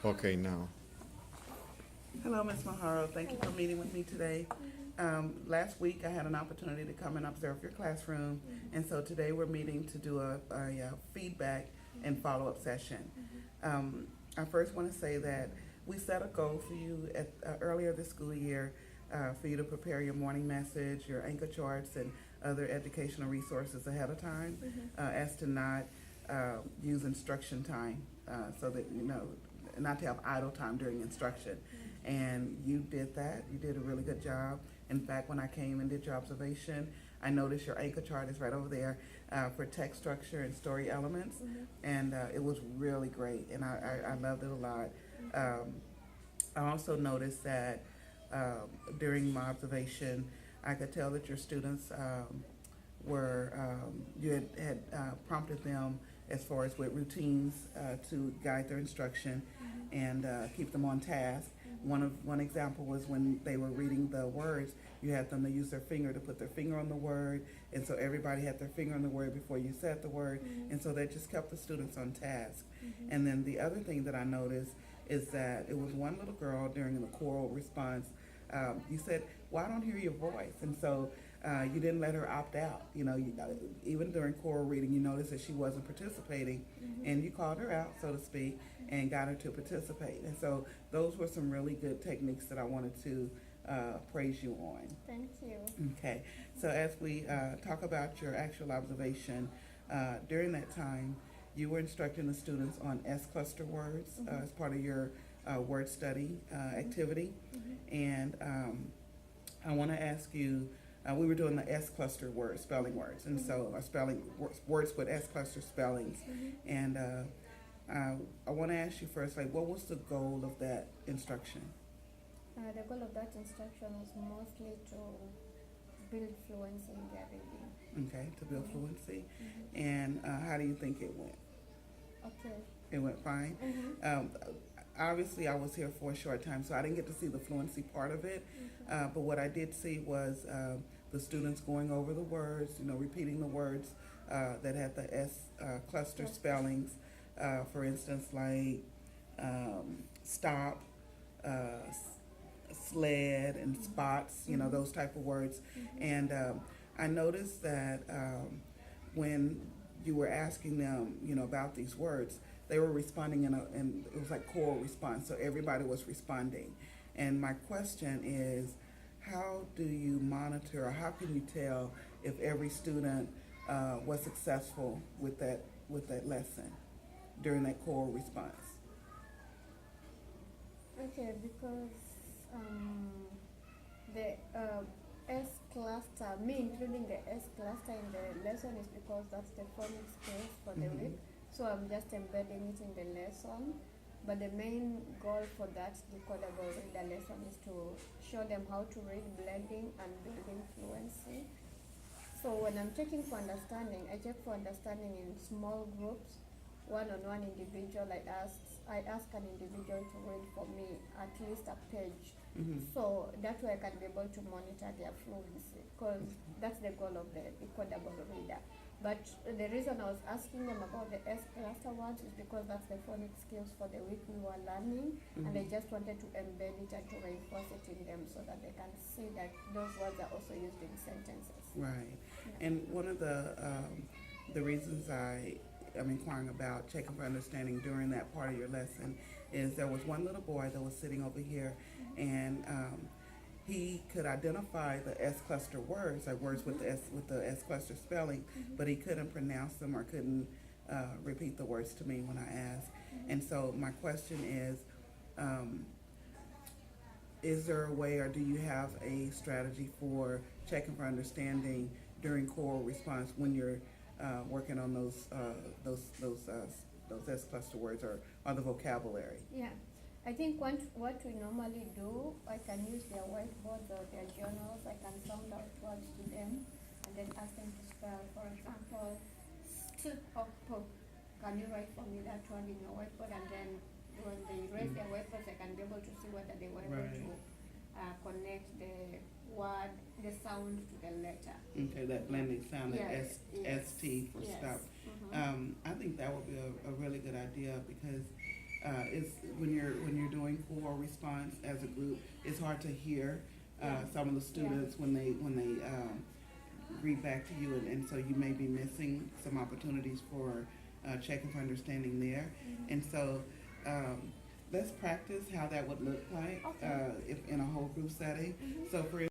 Okay, now. Hello, Ms. Maharo. Thank you for meeting with me today. Last week, I had an opportunity to come and observe your classroom, and so today we're meeting to do a feedback and follow-up session. I first want to say that we set a goal for you earlier this school year for you to prepare your morning message, your anchor charts, and other educational resources ahead of time, as to not use instruction time, so that you know not to have idle time during instruction. And you did that. You did a really good job. In fact, when I came and did your observation, I noticed your anchor chart is right over there for text structure and story elements, and it was really great, and I loved it a lot. I also noticed that during my observation, I could tell that your students were you had prompted them as far as with routines to guide their instruction and keep them on task. One example was when they were reading the words, you had them to use their finger to put their finger on the word, and so everybody had their finger on the word before you said the word, and so that just kept the students on task. And then the other thing that I noticed is that it was one little girl during the choral response. You said, "Well, I don't hear your voice," and so you didn't let her opt out. You know, even during choral reading, you noticed that she wasn't participating, and you called her out, so to speak, and got her to participate. And so those were some really good techniques that I wanted to praise you on. Thank you. Okay, so as we talk about your actual observation, during that time, you were instructing the students on S-cluster words as part of your word study activity. And I want to ask you, we were doing the S-cluster words, spelling words, and so spelling words with S-cluster spellings. And I want to ask you first, like, what was the goal of that instruction? The goal of that instruction was mostly to build fluency in their reading. Okay, to build fluency. And how do you think it went? Okay. It went fine. Obviously, I was here for a short time, so I didn't get to see the fluency part of it. But what I did see was the students going over the words, you know, repeating the words that had the S cluster spellings. For instance, like stop, sled, and spots, you know, those type of words. And I noticed that when you were asking them, you know, about these words, they were responding and it was like choral response, so everybody was responding. And my question is, how do you monitor, or how can you tell if every student was successful with that lesson during that choral response? Okay, because the S cluster, me including the S cluster in the lesson is because that's the phonic skills for the week. So I'm just embedding it in the lesson. But the main goal for that decodable reader lesson is to show them how to read blending and building fluency. So when I'm checking for understanding, I check for understanding in small groups, one-on-one individual. I ask an individual to read for me at least a page. So that way I can be able to monitor their fluency, because that's the goal of the decodable reader. But the reason I was asking them about the S cluster words is because that's the phonic skills for the week we were learning, and I just wanted to embed it and to reinforce it in them so that they can see that those words are also used in sentences. Right. And one of the reasons I'm inquiring about checking for understanding during that part of your lesson is there was one little boy that was sitting over here, and he could identify the S cluster words, like words with the S cluster spelling, but he couldn't pronounce them or couldn't repeat the words to me when I asked. And so my question is there a way, or do you have a strategy for checking for understanding during choral response when you're working on those S cluster words or the vocabulary? Yeah. I think what we normally do, I can use their whiteboards or their journals. I can sound out words to them and then ask them to spell. For example, can you write for me that word in your whiteboard? And then when they raise their whiteboards, I can be able to see whether they were able to connect the word, the sound to the letter. Okay, that blending sound, Yes, ST for yes. stop. I think that would be a really good idea, because it's when you're doing for response as a group, it's hard to hear some of the students when they read back to you, and so you may be missing some opportunities for checking for understanding there. And so let's practice how that would look like if in a whole group setting. So for